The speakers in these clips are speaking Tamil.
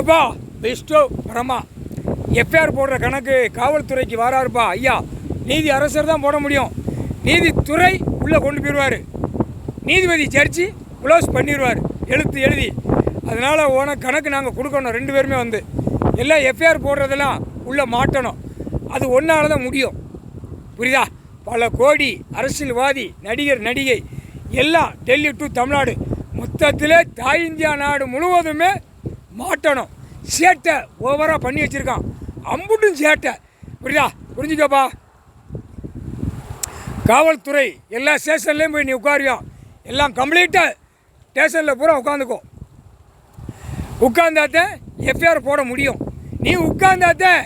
எப்பா விஷ்ணு பிரமா எஃப்ஐஆர் போடுற கணக்கு காவல்துறைக்கு வராருப்பா ஐயா. நீதி அரசர் தான் போட முடியும். நீதித்துறை உள்ளே கொண்டு போயிடுவார். நீதிபதி ஜட்ஜி க்ளோஸ் பண்ணிடுவார் எழுதி. அதனால் உனக்கு கணக்கு நாங்கள் கொடுக்கணும். 2 பேருமே வந்து எல்லாம் எஃப்ஐஆர் போடுறதெல்லாம் உள்ளே மாட்டணும். அது ஒன்றால் தான் முடியும். புரியுதா? பல கோடி அரசியல்வாதி, நடிகர், நடிகை எல்லாம் டெல்லி டு தமிழ்நாடு மொத்தத்தில் தாய் இந்தியா நாடு முழுவதுமே மாட்டணும். சேட்டை ஓவராக பண்ணி வச்சுருக்கான். அம்புட்டும் சேட்டை. புரியுதா? புரிஞ்சுக்கப்பா. காவல்துறை எல்லா ஸ்டேஷன்லேயும் போய் நீ உட்காருவியான். எல்லாம் கம்ப்ளீட்டாக ஸ்டேஷனில் பூரா உட்காந்துக்கோ. உட்காந்தாத்தான் எஃப்ஐஆர் போட முடியும். நீ உட்காந்தாத்தான்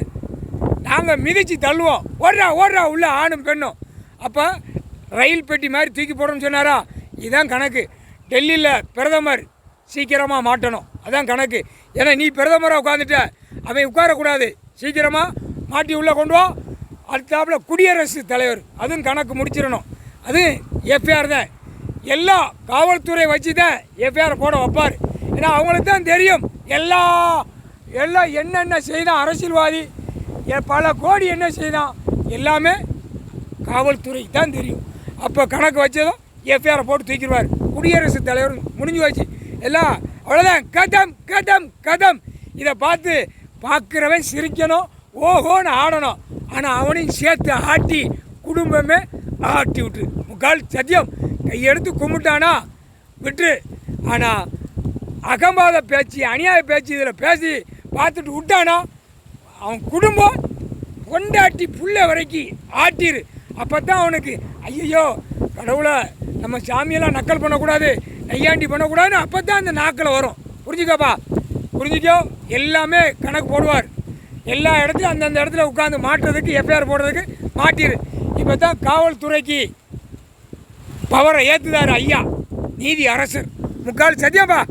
நாங்கள் மிதித்து தள்ளுவோம். ஓடுறா உள்ள ஆணும் பெண்ணும். அப்போ ரயில் பெட்டி மாதிரி தூக்கி போடணும்னு சொன்னாரா? இதுதான் கணக்கு. டெல்லியில் பிரதமர் சீக்கிரமாக மாட்டணும். அதான் கணக்கு. ஏன்னா நீ பிரதமராக உட்காந்துட்ட, அவன் உட்காரக்கூடாது. சீக்கிரமாக மாட்டி உள்ளே கொண்டு வா. அடுத்தாப்புல குடியரசுத் தலைவர், அதுவும் கணக்கு முடிச்சிடணும். அதுவும் எஃப்ஐஆர் தான். எல்லா காவல்துறை வச்சு தான் எஃப்ஐஆர் போட வைப்பார். ஏன்னா அவங்களுக்கு தான் தெரியும் எல்லாம் என்னென்ன செய்தான் அரசியல்வாதி, பல கோடி என்ன செய்தான் எல்லாமே காவல்துறைக்கு தான் தெரியும். அப்போ கணக்கு வச்சதும் எஃப்ஐஆர் போட்டு தூக்கிடுவார் குடியரசுத் தலைவர். முடிஞ்சு வச்சு எல்லாம் அவ்வளோதான். கதம். இதை பார்த்து பார்க்குறவன் சிரிக்கணும், ஓஹோன்னு ஆடணும். ஆனால் அவனையும் சேர்த்து ஆட்டி குடும்பமே ஆட்டி விட்டு முக்கால் சத்தியம் கையெடுத்து கும்பிட்டானா விட்டு. ஆனால் அகம்பாத பேச்சு, அநியாய பேச்சு இதில் பேசி பார்த்துட்டு விட்டானா அவன் குடும்பம் கொண்டாட்டி புள்ள வரைக்கும் ஆட்டிரு. அப்போ தான் அவனுக்கு ஐயோ கடவுளை நம்ம சாமியெல்லாம் நக்கல் பண்ணக்கூடாது, நையாண்டி பண்ணக்கூடாதுன்னு அப்போ தான் அந்த நாக்கில் வரும். புரிஞ்சுக்கோ. எல்லாமே கணக்கு போடுவார். எல்லா இடத்துலையும் அந்தந்த இடத்துல உட்காந்து மாட்டுறதுக்கு எஃப்ஐஆர் போடுறதுக்கு மாட்டிரு. இப்போ தான் காவல்துறைக்கு பவரை ஏற்றுதார் ஐயா நீதி அரசர். முக்கால் சத்தியப்பா.